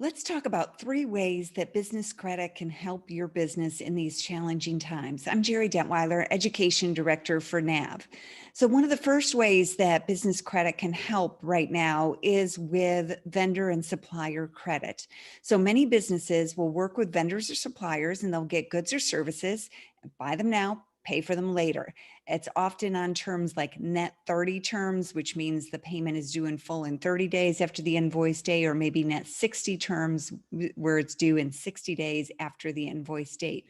Let's talk about 3 ways that business credit can help your business in these challenging times. I'm Jerry Dentweiler, Education Director for NAV. So, one of the first ways that business credit can help right now is with vendor and supplier credit. So, many businesses will work with vendors or suppliers and they'll get goods or services, buy them now, pay for them later. It's often on terms like net 30 terms, which means the payment is due in full in 30 days after the invoice day, or maybe net 60 terms where it's due in 60 days after the invoice date.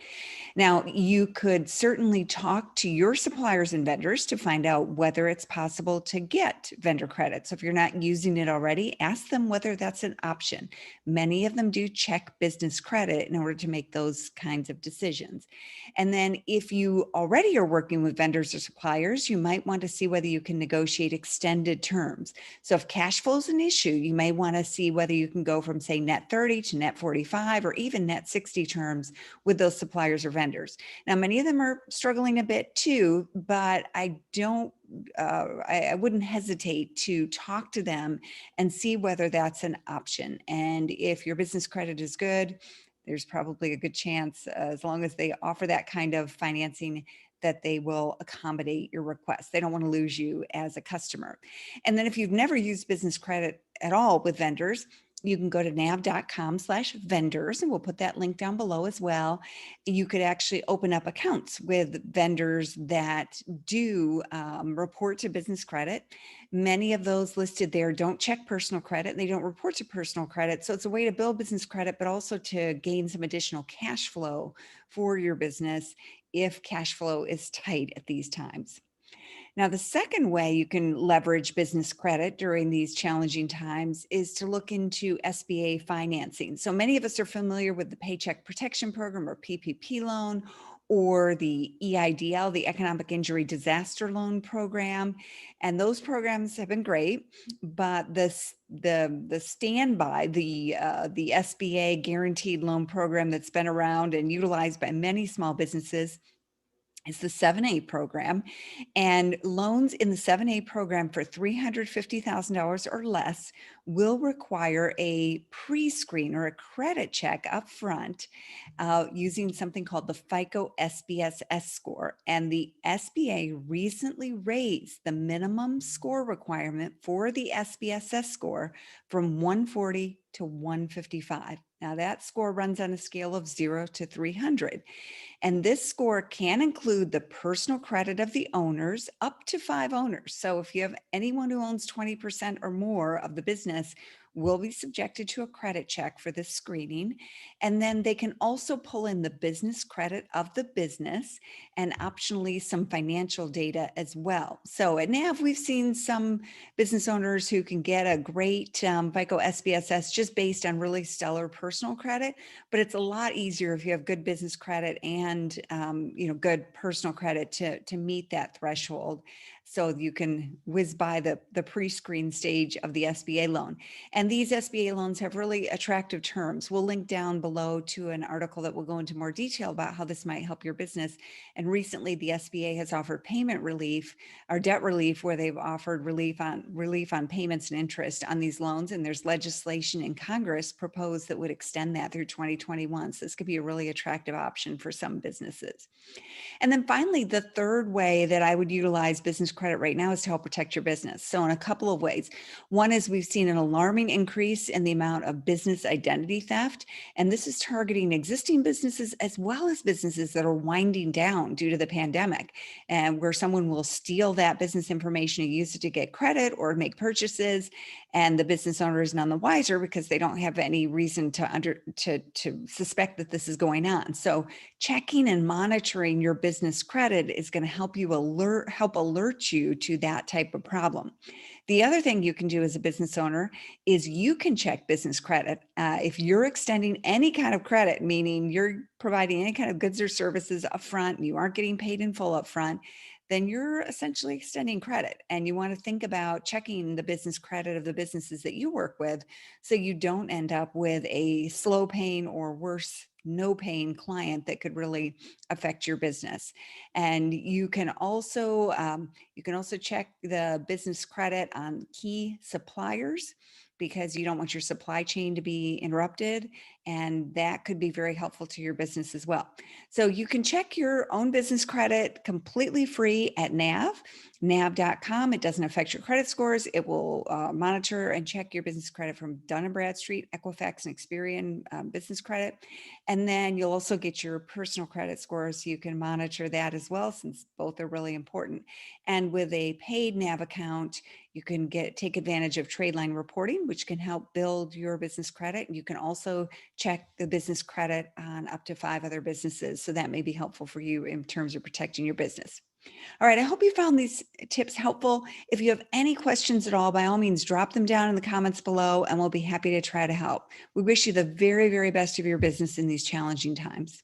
Now, you could certainly talk to your suppliers and vendors to find out whether it's possible to get vendor credit. So if you're not using it already, ask them whether that's an option. Many of them do check business credit in order to make those kinds of decisions. And then if you already are working with vendors or suppliers, you might want to see whether you can negotiate extended terms. So if cash flow is an issue, you may want to see whether you can go from, say, net 30 to net 45 or even net 60 terms with those suppliers or vendors. Now, many of them are struggling a bit too, but I wouldn't hesitate to talk to them and see whether that's an option. And if your business credit is good, there's probably a good chance, as long as they offer that kind of financing, that they will accommodate your request. They don't want to lose you as a customer. And then if you've never used business credit at all with vendors, you can go to nav.com/vendors, and we'll put that link down below as well. You could actually open up accounts with vendors that do report to business credit. Many of those listed there don't check personal credit. They don't report to personal credit. So it's a way to build business credit, but also to gain some additional cash flow for your business if cash flow is tight at these times. Now, the second way you can leverage business credit during these challenging times is to look into SBA financing. So many of us are familiar with the Paycheck Protection Program or PPP loan, or the EIDL, the Economic Injury Disaster Loan Program. And those programs have been great, but the standby, the SBA Guaranteed Loan Program that's been around and utilized by many small businesses is the 7A program, and loans in the 7A program for $350,000 or less will require a pre-screen or a credit check up front using something called the FICO SBSS score. And the SBA recently raised the minimum score requirement for the SBSS score from 140 to 155. Now that score runs on a scale of 0 to 300. And this score can include the personal credit of the owners, up to 5 owners. So if you have anyone who owns 20% or more of the business, will be subjected to a credit check for this screening. And then they can also pull in the business credit of the business and optionally some financial data as well. So at NAV, we've seen some business owners who can get a great FICO SBSS just based on really stellar personal credit, but it's a lot easier if you have good business credit and good personal credit to meet that threshold, so you can whiz by the pre-screen stage of the SBA loan. And these SBA loans have really attractive terms. We'll link down below to an article that will go into more detail about how this might help your business. And recently, the SBA has offered payment relief or debt relief, where they've offered relief on payments and interest on these loans. And there's legislation in Congress proposed that would extend that through 2021. So this could be a really attractive option for some businesses. And then finally, the third way that I would utilize business credit right now is to help protect your business. So in a couple of ways. One is we've seen an alarming increase in the amount of business identity theft. And this is targeting existing businesses as well as businesses that are winding down due to the pandemic, and where someone will steal that business information and use it to get credit or make purchases. And the business owner is none the wiser because they don't have any reason to suspect that this is going on. So checking and monitoring your business credit is going to help alert you to that type of problem. The other thing you can do as a business owner is you can check business credit. If you're extending any kind of credit, meaning you're providing any kind of goods or services upfront, and you aren't getting paid in full upfront, then you're essentially extending credit. And you want to think about checking the business credit of the businesses that you work with, so you don't end up with a slow paying or worse no paying client that could really affect your business. And you can also check the business credit on key suppliers, because you don't want your supply chain to be interrupted, and that could be very helpful to your business as well. So you can check your own business credit completely free at nav.com. It doesn't affect your credit scores. It will monitor and check your business credit from Dun & Bradstreet, Equifax, and Experian business credit. And then you'll also get your personal credit scores, so you can monitor that as well, since both are really important. And with a paid NAV account, you can take advantage of trade line reporting, which can help build your business credit. You can also check the business credit on up to 5 other businesses. So that may be helpful for you in terms of protecting your business. All right, I hope you found these tips helpful. If you have any questions at all, by all means, drop them down in the comments below, and we'll be happy to try to help. We wish you the very, very best of your business in these challenging times.